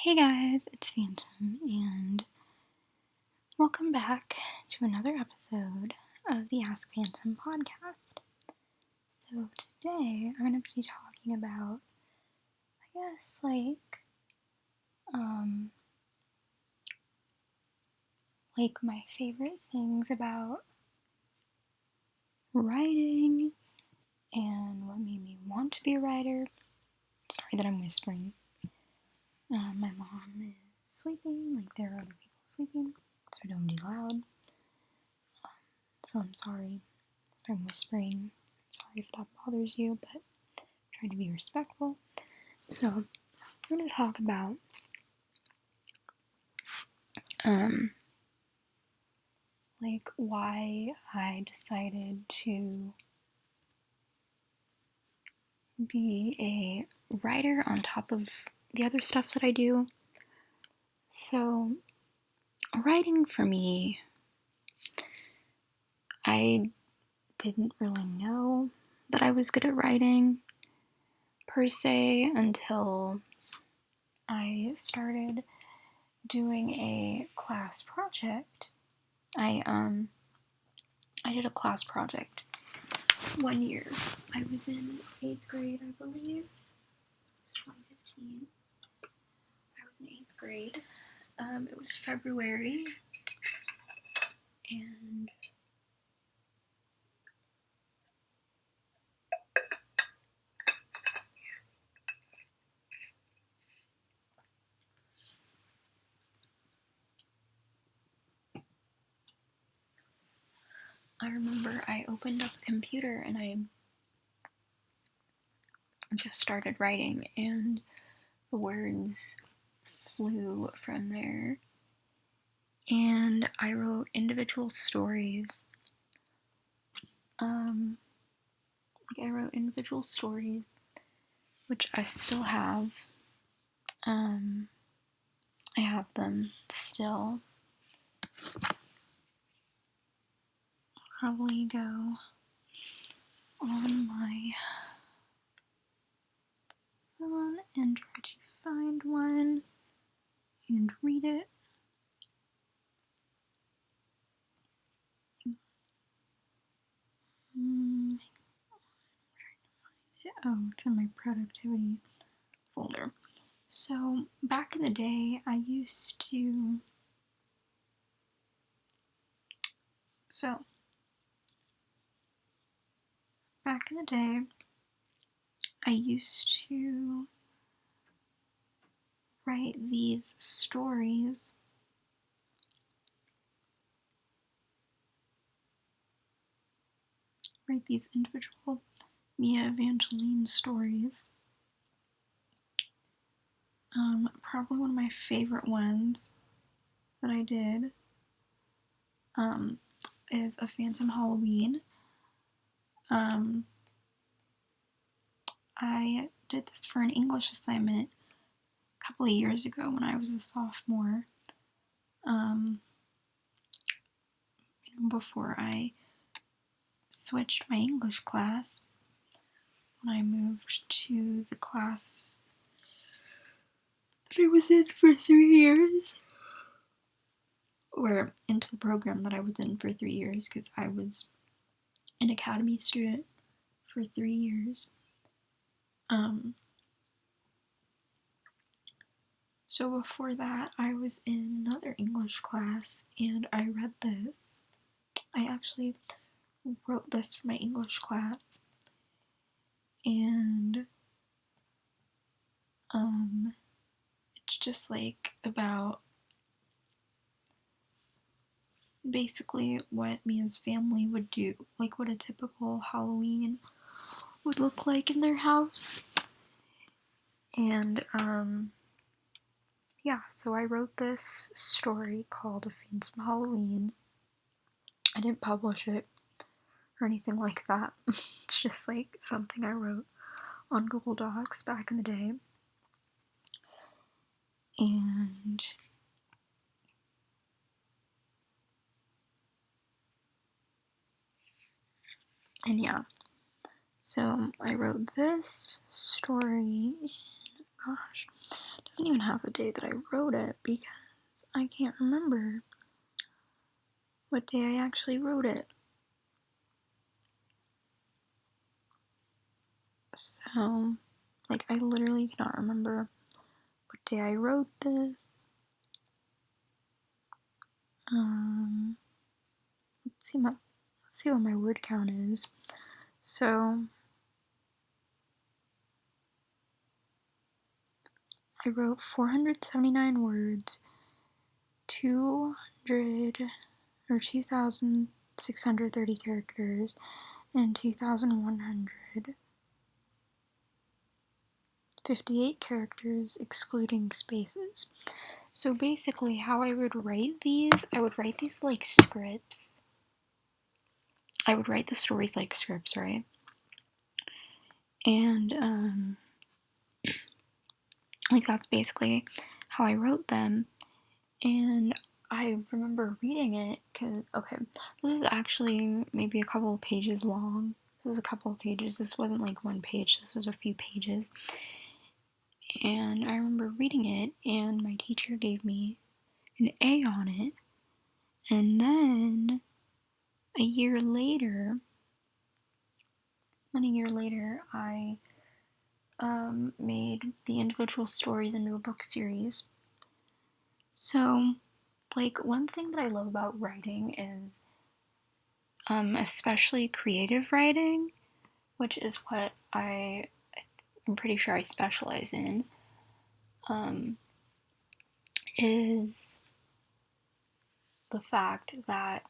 Hey guys, it's Phantom, and welcome back to another episode of the Ask Phantom podcast. So today I'm going to be talking about, my favorite things about writing and what made me want to be a writer. Sorry that I'm whispering. My mom is sleeping, there are other people sleeping, so I don't be loud. So I'm sorry if I'm whispering. Sorry if that bothers you, but I'm trying to be respectful. So I'm going to talk about why I decided to be a writer on top of the other stuff that I do. So writing for me, I didn't really know that I was good at writing per se until I started doing a class project. I did a class project one year. I was in 8th grade, I believe. It was 2015. I was in 8th grade. It was February, and I remember I opened up a computer and I just started writing, and the words flew from there. And I wrote individual stories. I wrote individual stories, which I still have. I have them still. I'll probably go on my phone and try to find one and read it. Oh, it's in my productivity folder. So, back in the day, I used to write these stories. Write these individual Mia Evangeline stories. Probably one of my favorite ones that I did is A Phantom Halloween. I did this for an English assignment a couple of years ago when I was a sophomore. Before I switched my English class, when I moved to the class that I was in for 3 years, or into the program that I was in for 3 years, because I was an academy student for 3 years. So before that, I was in another English class, and I read this. I actually wrote this for my English class, and it's just about basically what Mia's family would do, what a typical Halloween would look like in their house. And so I wrote this story called A Phantom Halloween. I didn't publish it or anything like that. It's just something I wrote on Google Docs back in the day. And yeah, so I wrote this story in, doesn't even have the day that I wrote it because I can't remember what day I actually wrote it. So, like, I literally cannot remember what day I wrote this. Let's see what my word count is. So, I wrote 479 words, 2,630 characters, and 2,158 characters excluding spaces. So basically how I would write these like scripts. I would write the stories like scripts, right? And like that's basically how I wrote them. And I remember reading it because, okay, this is actually maybe a couple of pages long. This was a couple of pages. This wasn't like one page, this was a few pages. And I remember reading it, and my teacher gave me an A on it. And then a year later, I made the individual stories into a book series. So, like, one thing that I love about writing is, especially creative writing, which is what I'm pretty sure I specialize in, is the fact that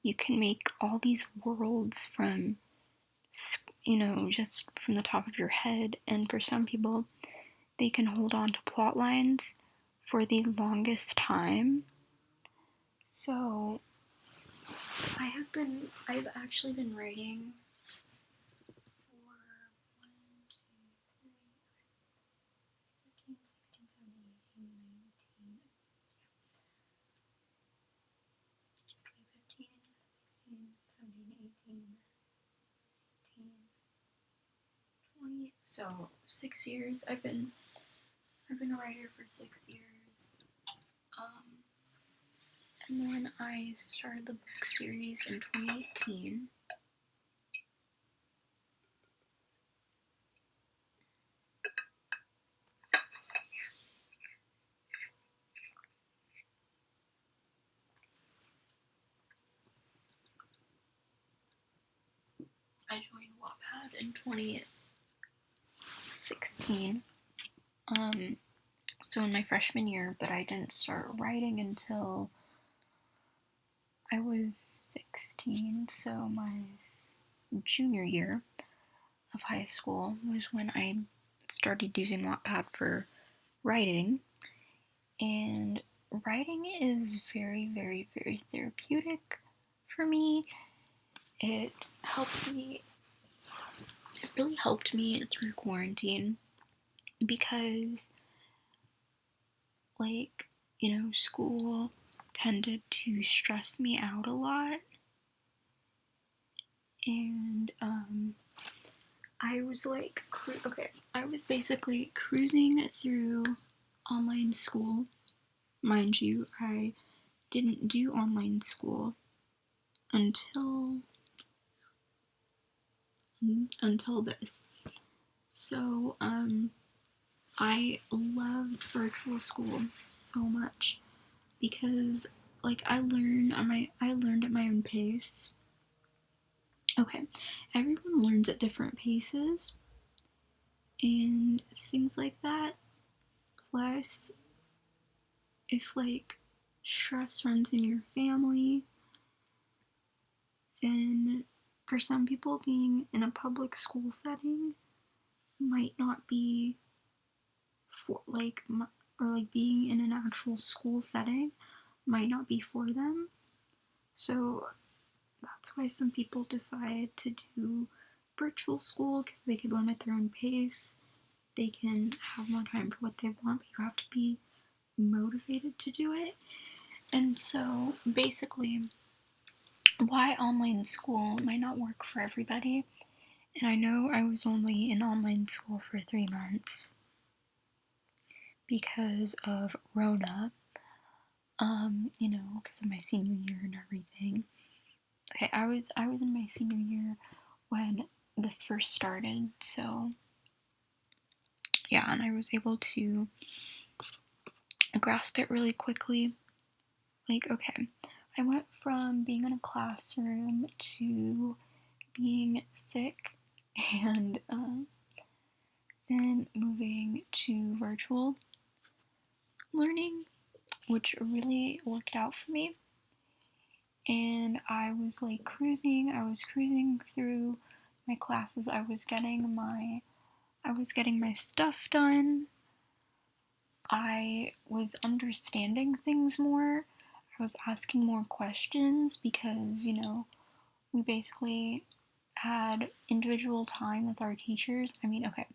you can make all these worlds from, just from the top of your head, and for some people, they can hold on to plot lines for the longest time. So, I've actually been writing for 20, so 6 years. I've been a writer for 6 years. And then I started the book series in 2018. I joined Wattpad in 2016. So in my freshman year, but I didn't start writing until I was 16. So my junior year of high school was when I started using Wattpad for writing. And writing is very, very, very therapeutic for me. It really helped me through quarantine because, like, school tended to stress me out a lot. And, I was like, I was basically cruising through online school. Mind you, I didn't do online school until this. So, I loved virtual school so much because, like, I learned at my own pace. Okay, everyone learns at different paces and things like that. Plus, if like stress runs in your family, then for some people being in a public school setting might not be for being in an actual school setting might not be for them. So that's why some people decide to do virtual school, because they can learn at their own pace. They can have more time for what they want, but you have to be motivated to do it. And so basically, why online school might not work for everybody. And I know I was only in online school for 3 months, because of Rona, because of my senior year and everything. Okay, I was in my senior year when this first started, so yeah, and I was able to grasp it really quickly. Like, okay, I went from being in a classroom to being sick and then moving to virtual learning, which really worked out for me. And I was cruising through my classes. I was getting my stuff done. I was understanding things more. I was asking more questions because, we basically had individual time with our teachers. I mean, okay,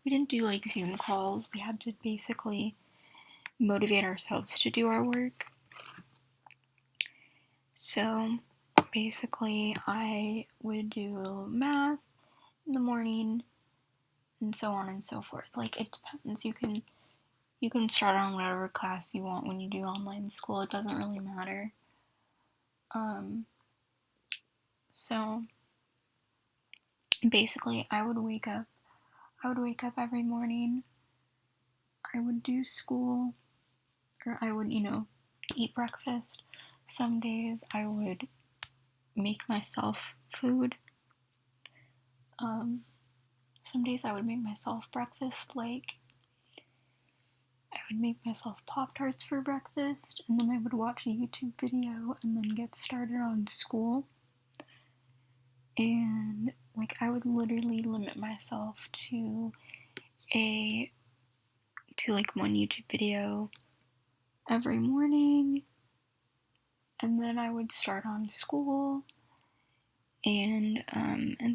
we didn't do like Zoom calls. We had to basically motivate ourselves to do our work. So basically, I would do math in the morning and so on and so forth. Like, it depends. You can start on whatever class you want when you do online school. It doesn't really matter. So basically, I would wake up every morning. I would do school, or I would, eat breakfast. Some days I would make myself food. Some days I would make myself breakfast, like I would make myself Pop-Tarts for breakfast, and then I would watch a YouTube video and then get started on school. And like I would literally limit myself to like one YouTube video every morning, and then I would start on school and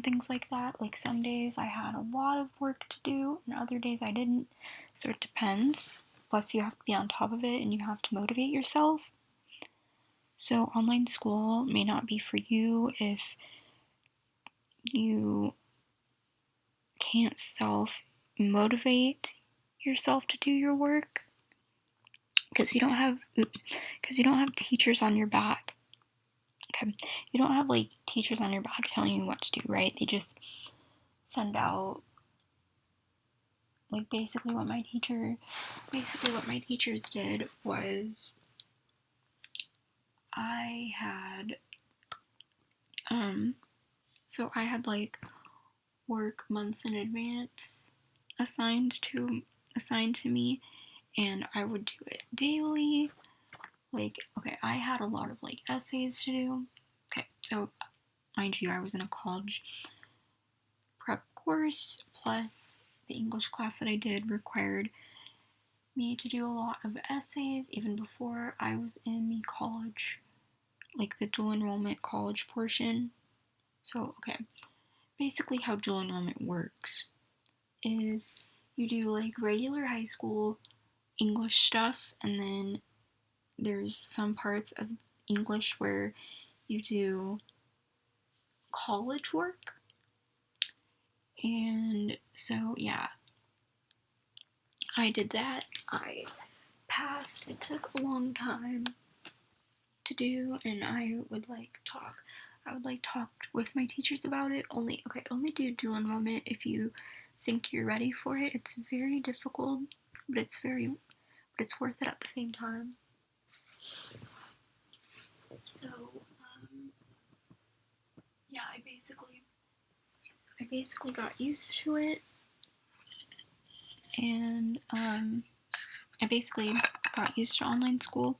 things like that. Like some days I had a lot of work to do, and other days I didn't. So it depends. Plus, you have to be on top of it, and you have to motivate yourself. So online school may not be for you if you can't self-motivate yourself to do your work, because you don't have teachers on your back. Okay, you don't have like teachers on your back telling you what to do, right? They just send out, like, basically what my teachers did was I had like work months in advance assigned to me, and I would do it daily. Like, okay, I had a lot of like essays to do. Okay, so mind you, I was in a college prep course, plus the English class that I did required me to do a lot of essays even before I was in the college, like the dual enrollment college portion. So, okay, basically how dual enrollment works is you do like regular high school English stuff, and then there's some parts of English where you do college work. And so, yeah, I did that. I passed. It took a long time to do, and I would talk with my teachers about it. Only do dual enrollment if you think you're ready for it. It's very difficult, but it's worth it at the same time. So, yeah, I basically got used to it, and I basically got used to online school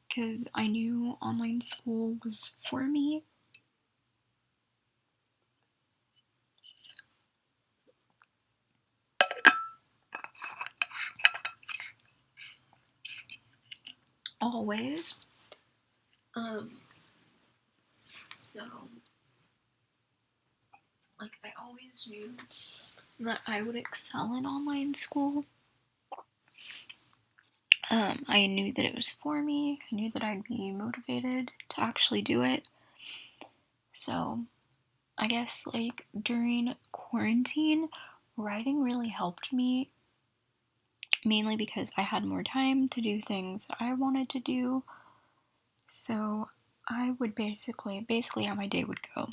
because I knew online school was for me. Always. So, like, I always knew that I would excel in online school. I knew that it was for me. I knew that I'd be motivated to actually do it. So, I guess, like, during quarantine, writing really helped me mainly because I had more time to do things that I wanted to do. So I would basically how my day would go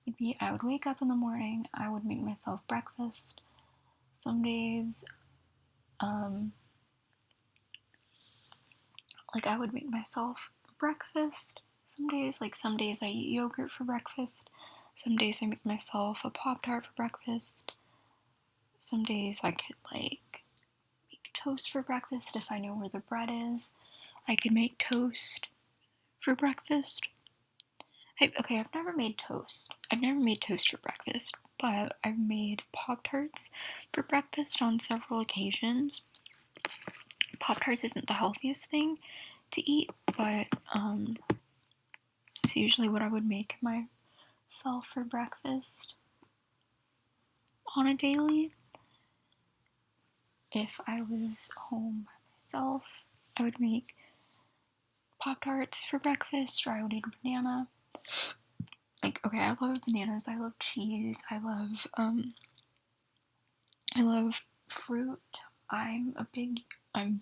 would be I would wake up in the morning, I would make myself breakfast. Some days, I would make myself breakfast. Some days I eat yogurt for breakfast. Some days I make myself a Pop-Tart for breakfast. Some days I could make toast for breakfast if I know where the bread is. I could make toast for breakfast. I've never made toast. I've never made toast for breakfast, but I've made Pop-Tarts for breakfast on several occasions. Pop-Tarts isn't the healthiest thing to eat, but it's usually what I would make myself for breakfast on a daily. If I was home by myself, I would make Pop-Tarts for breakfast, or I would eat a banana. I love bananas, I love cheese, I love fruit. I'm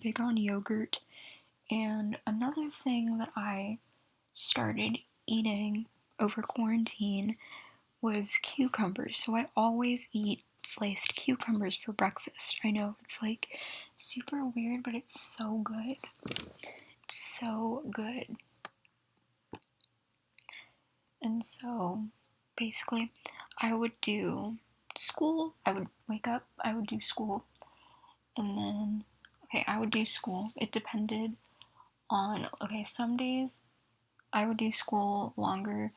big on yogurt. And another thing that I started eating over quarantine was cucumbers. So I always eat sliced cucumbers for breakfast. I know it's super weird, but it's so good. It's so good. And so basically, I would do school. I would wake up, I would do school, and then, I would do school. It depended on, some days I would do school longer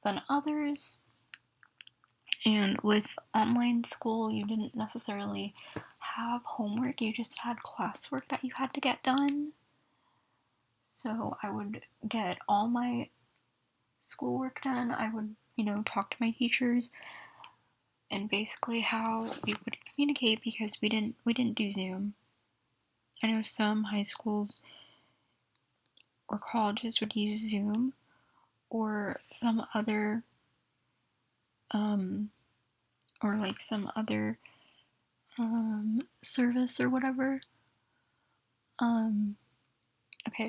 than others. And with online school, you didn't necessarily have homework, you just had classwork that you had to get done. So I would get all my schoolwork done. I would, talk to my teachers, and basically how we would communicate, because we didn't do Zoom. I know some high schools or colleges would use Zoom or some other service or whatever.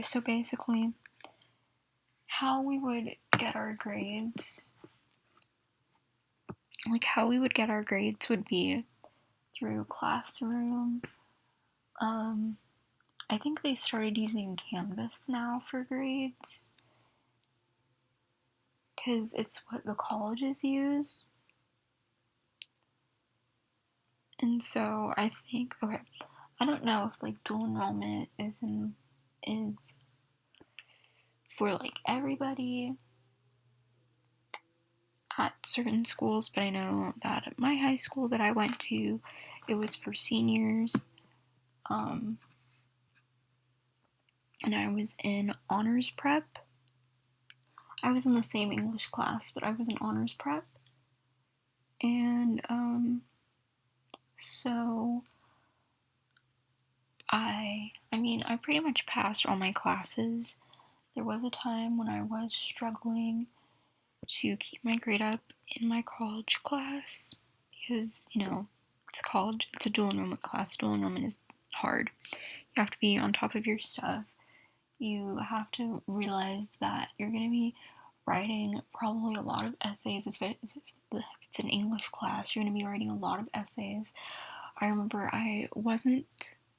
So basically how we would get our grades would be through Classroom. I think they started using Canvas now for grades, because it's what the colleges use. And so I think, I don't know if dual enrollment is for everybody at certain schools, but I know that at my high school that I went to, it was for seniors. And I was in honors prep. I was in the same English class, but I was in honors prep. And so I pretty much passed all my classes. There was a time when I was struggling to keep my grade up in my college class, because, it's college, it's a dual enrollment class. Dual enrollment is hard. You have to be on top of your stuff. You have to realize that you're going to be writing probably a lot of essays. If it's an English class, you're going to be writing a lot of essays. I remember I wasn't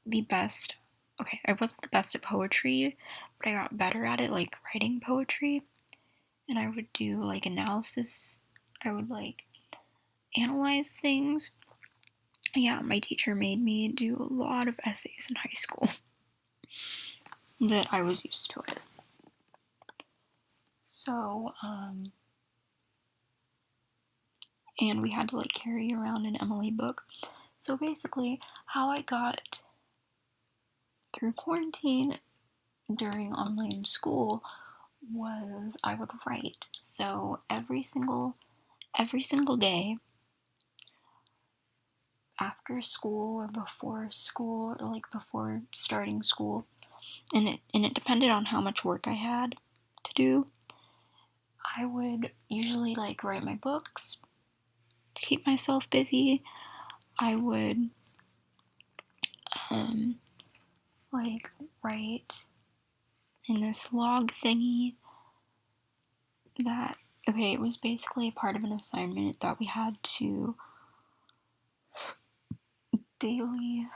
the best at poetry, but I got better at it, writing poetry. And I would do, analysis. I would, analyze things. Yeah, my teacher made me do a lot of essays in high school. But I was used to it. So, and we had to, carry around an MLA book. So basically, how I got through quarantine during online school was I would write. So every single day after school or before school, or before starting school, and it depended on how much work I had to do, I would usually write my books to keep myself busy. I would like write in this log thingy that, okay, it was basically a part of an assignment that we had to daily,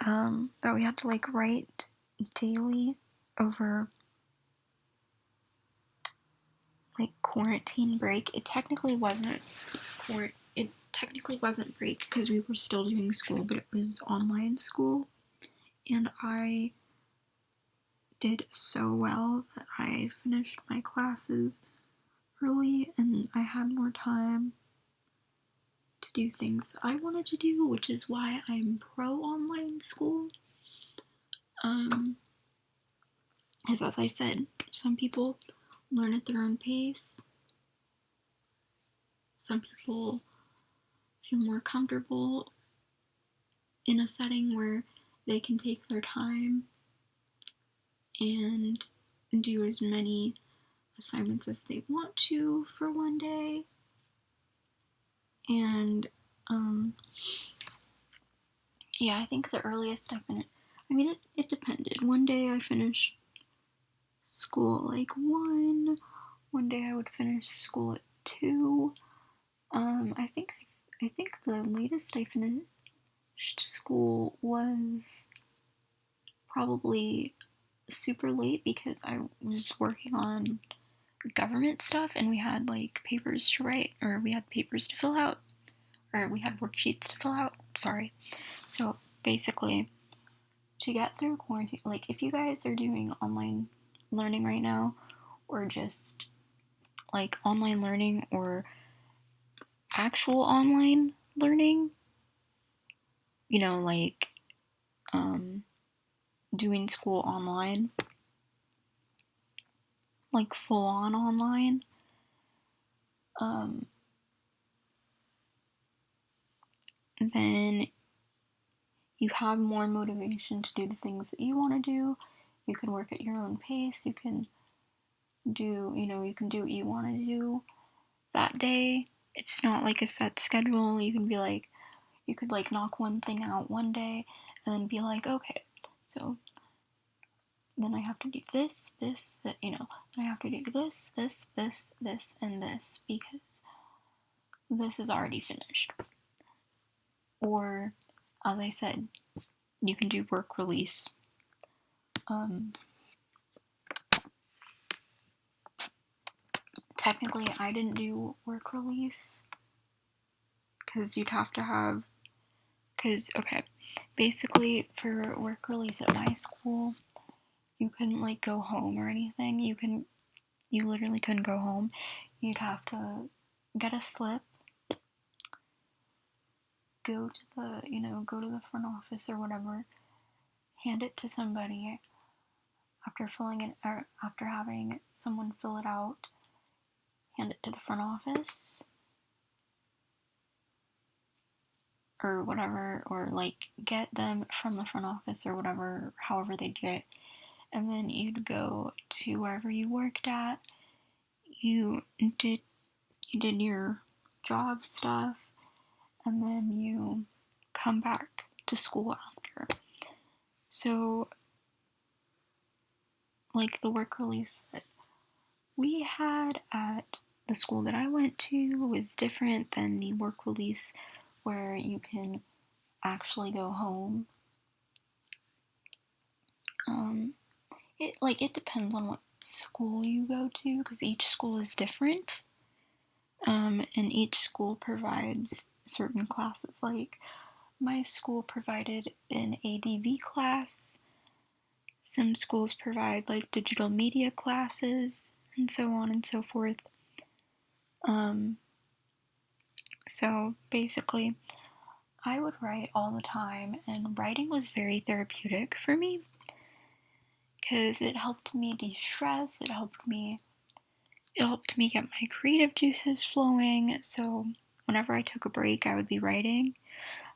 that we had to like write daily over like quarantine break. It technically wasn't break because we were still doing school, but it was online school, and I did so well that I finished my classes early and I had more time to do things that I wanted to do, which is why I'm pro online school. Because as I said, some people learn at their own pace. Some people feel more comfortable in a setting where they can take their time and do as many assignments as they want to for one day. And yeah, I think the earliest I finished, I mean, it depended. One day I finished school like 1. One day I would finish school at 2. I think the latest I finished school was probably super late because I was working on government stuff and we had like papers to write, or we had papers to fill out, or we had worksheets to fill out. Sorry. So basically, to get through quarantine, like if you guys are doing online learning right now, or just like online learning or actual online learning, you know, like doing school online, like full on online, then you have more motivation to do the things that you want to do. You can work at your own pace. You can do, you can do what you want to do that day. It's not like a set schedule. You can be like, you could like knock one thing out one day and then be like, okay, so then I have to do this, that, then I have to do this, and this because this is already finished. Or, as I said, you can do work release. Technically, I didn't do work release because you'd have to have, okay, basically for work release at my school, you couldn't like go home or anything. You literally couldn't go home. You'd have to get a slip, go to the front office or whatever, hand it to somebody after filling it, or after having someone fill it out, hand it to the front office or whatever, or like get them from the front office or whatever, however they did it, and then you'd go to wherever you worked at. You did your job stuff, and then you come back to school after. So, like the work release that we had at the school that I went to was different than the work release where you can actually go home. It depends on what school you go to, because each school is different. And each school provides certain classes. Like my school provided an ADV class. Some schools provide like digital media classes, and so on and so forth. So basically, I would write all the time, and writing was very therapeutic for me because it helped me de-stress. It helped me get my creative juices flowing. So whenever I took a break, I would be writing.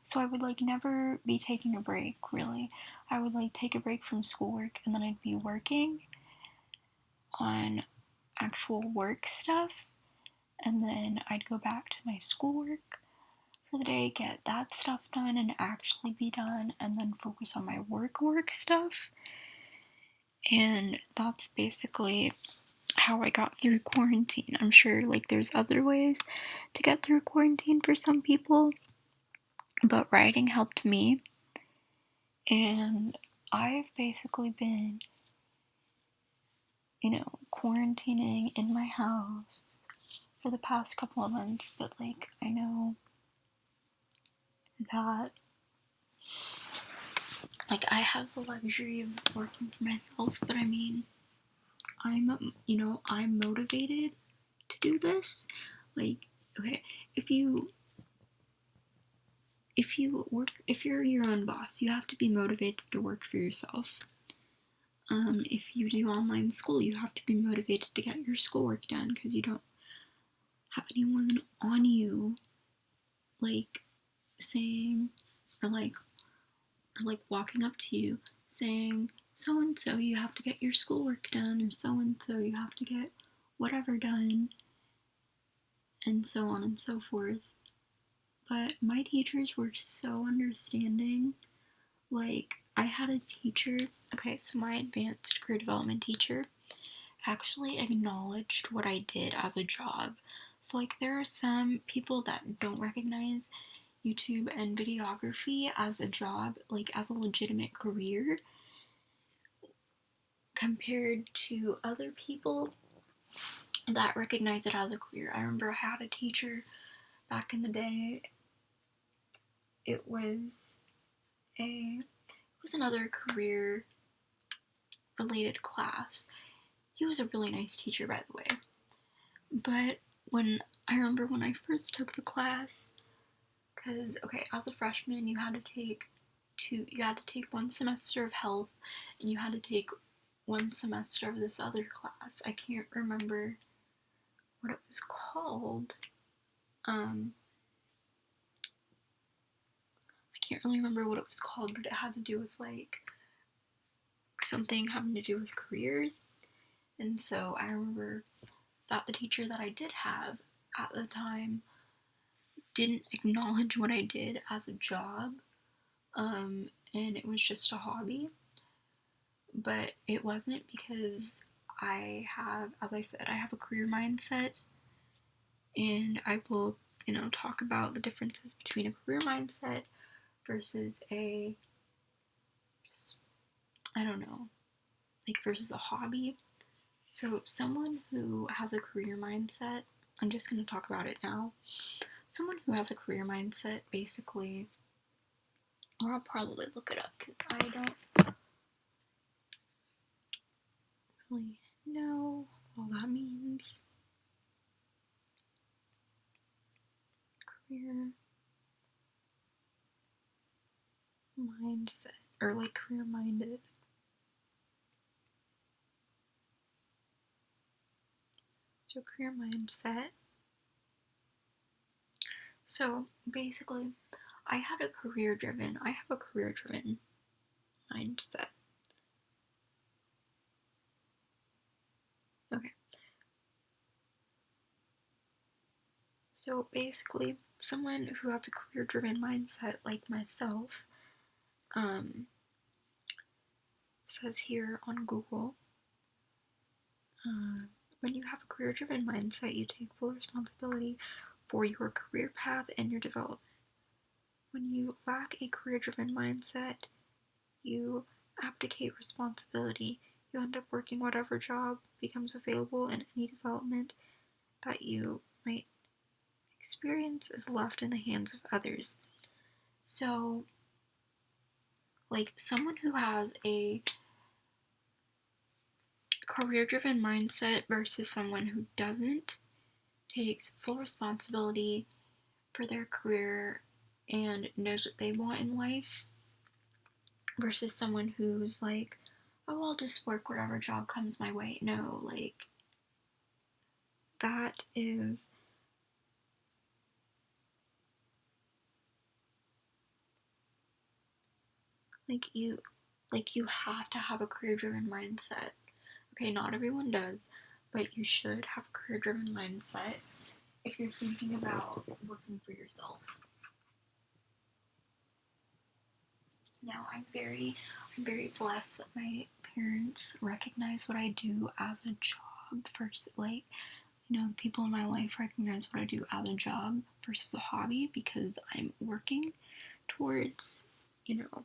So I would like never be taking a break, really. I would like take a break from schoolwork and then I'd be working on actual work stuff, and then I'd go back to my schoolwork for the day, get that stuff done and actually be done, and then focus on my work stuff. And that's basically how I got through quarantine. I'm sure like there's other ways to get through quarantine for some people, but writing helped me. And I've basically been, quarantining in my house for the past couple of months, but like I know that like I have the luxury of working for myself, but I mean, I'm motivated to do this. Like, okay, if you're your own boss, you have to be motivated to work for yourself. If you do online school, you have to be motivated to get your schoolwork done because you don't have anyone on you, like saying, or like walking up to you saying, so and so, you have to get your schoolwork done, or so and so, you have to get whatever done, and so on and so forth. But my teachers were so understanding. Like, I had a teacher, okay, so my advanced career development teacher actually acknowledged what I did as a job. So, like, there are some people that don't recognize YouTube and videography as a job, like as a legitimate career, compared to other people that recognize it as a career. I remember I had a teacher back in the day. It was another career related class. He was a really nice teacher, by the way. But I remember when I first took the class, because okay, as a freshman you had to take one semester of health, and you had to take one semester of this other class. I can't remember what it was called. I can't really remember what it was called, but it had to do with like something having to do with careers. And so I remember that the teacher that I did have at the time didn't acknowledge what I did as a job, and it was just a hobby. But it wasn't, because as I said, I have a career mindset, and I will, talk about the differences between a career mindset versus I don't know, like versus a hobby. So someone who has a career mindset, I'm just going to talk about it now. Someone who has a career mindset basically, or I'll probably look it up because I don't really know what all that means. Career mindset, or like career minded. So career mindset. So basically, I have a career driven mindset. Okay. So basically, someone who has a career driven mindset like myself, says here on Google, when you have a career driven mindset, you take full responsibility for your career path and your development. When you lack a career driven mindset, you abdicate responsibility. You end up working whatever job becomes available, and any development that you might experience is left in the hands of others. So, like, someone who has a career driven mindset versus someone who doesn't takes full responsibility for their career and knows what they want in life, versus someone who's like, oh, I'll just work whatever job comes my way. No, like, that is you have to have a career driven mindset. Okay, not everyone does, but you should have a career driven mindset if you're thinking about working for yourself. Now I'm very blessed that my parents recognize what I do as a job first. Like, you know, people in my life recognize what I do as a job versus a hobby, because I'm working towards, you know,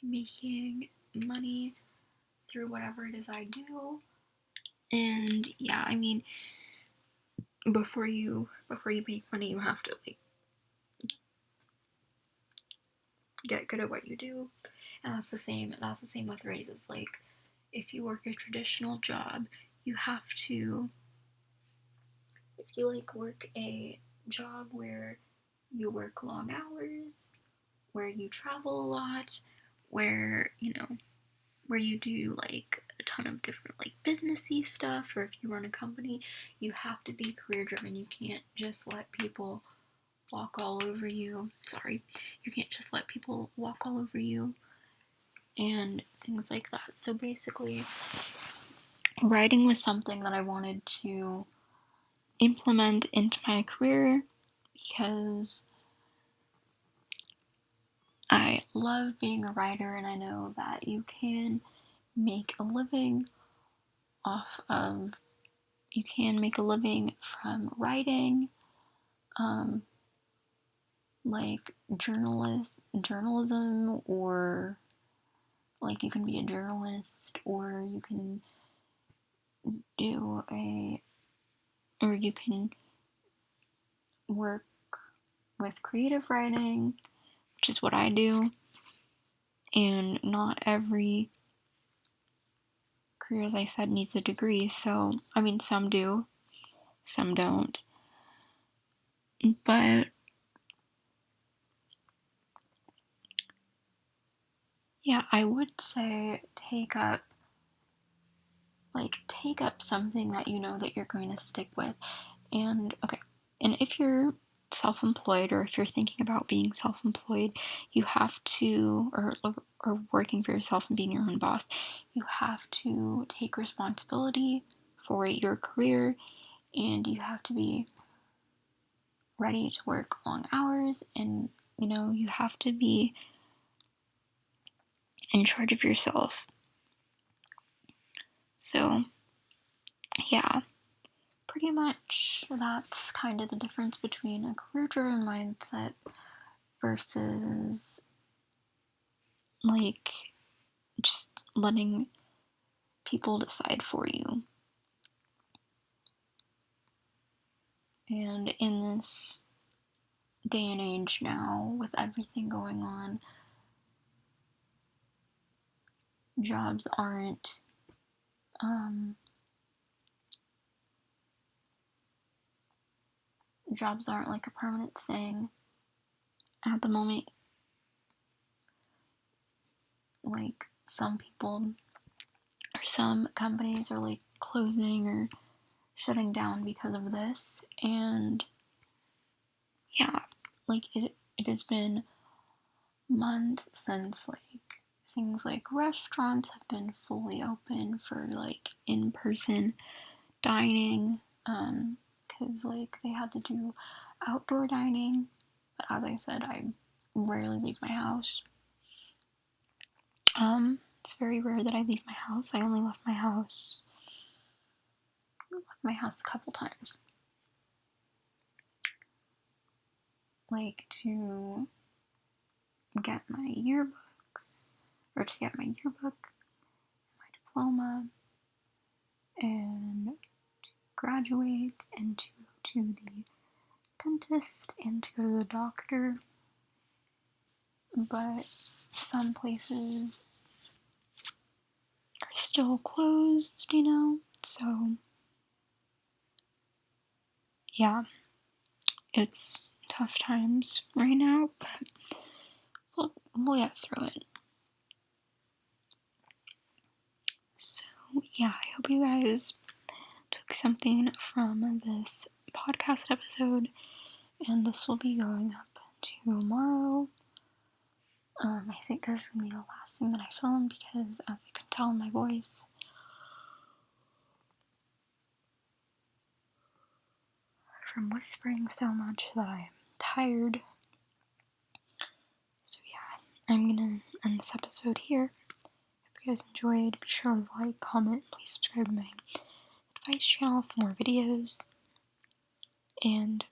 making money through whatever it is I do. And yeah, I mean, before you make money, you have to like get good at what you do. And that's the same with raises. Like, if you work a traditional job, you have to, if you like work a job where you work long hours, where you travel a lot, where, you know, where you do like a ton of different like businessy stuff, or if you run a company, you have to be career driven. You can't just let people walk all over you. Sorry. You can't just let people walk all over you and things like that. So basically, writing was something that I wanted to implement into my career because I love being a writer, and I know that you can make a living from writing, like journalism, or like you can be a journalist, or you can work with creative writing, which is what I do. And not every career, as I said, needs a degree. So, I mean, some do, some don't. But yeah, I would say take up something that you know that you're going to stick with. And okay, and if you're self-employed, or if you're thinking about being self-employed, you have to, or working for yourself and being your own boss, you have to take responsibility for your career, and you have to be ready to work long hours, and you know, you have to be in charge of yourself. So yeah, pretty much that's kind of the difference between a career-driven mindset versus like just letting people decide for you. And in this day and age now, with everything going on, jobs aren't like a permanent thing at the moment. Like, some people or some companies are like closing or shutting down because of this. And yeah, like it has been months since like things like restaurants have been fully open for like in-person dining, because like they had to do outdoor dining. But as I said, I rarely leave my house. It's very rare that I leave my house. I only left my house a couple times, like to get my yearbooks, or to get my yearbook, my diploma, and graduate, and to go to the dentist, and to go to the doctor. But some places are still closed, you know? So, yeah, it's tough times right now, but we'll get through it. So, yeah, I hope you guys took something from this podcast episode, and this will be going up tomorrow. I think this is going to be the last thing that I film, because as you can tell in my voice, from whispering so much, that I'm tired. So yeah, I'm gonna end this episode here. If you guys enjoyed, be sure to like, comment, please subscribe to my advice channel for more videos, and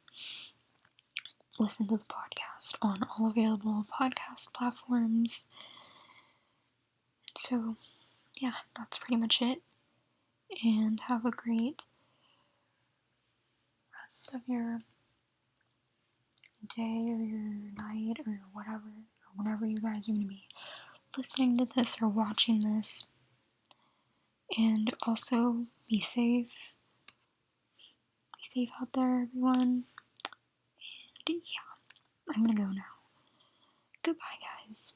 listen to the podcast on all available podcast platforms. So, yeah, that's pretty much it. And have a great rest of your day or your night or whatever, or whenever you guys are going to be listening to this or watching this. And also, be safe. Be safe out there, everyone. And yeah, I'm gonna go now. Goodbye, guys.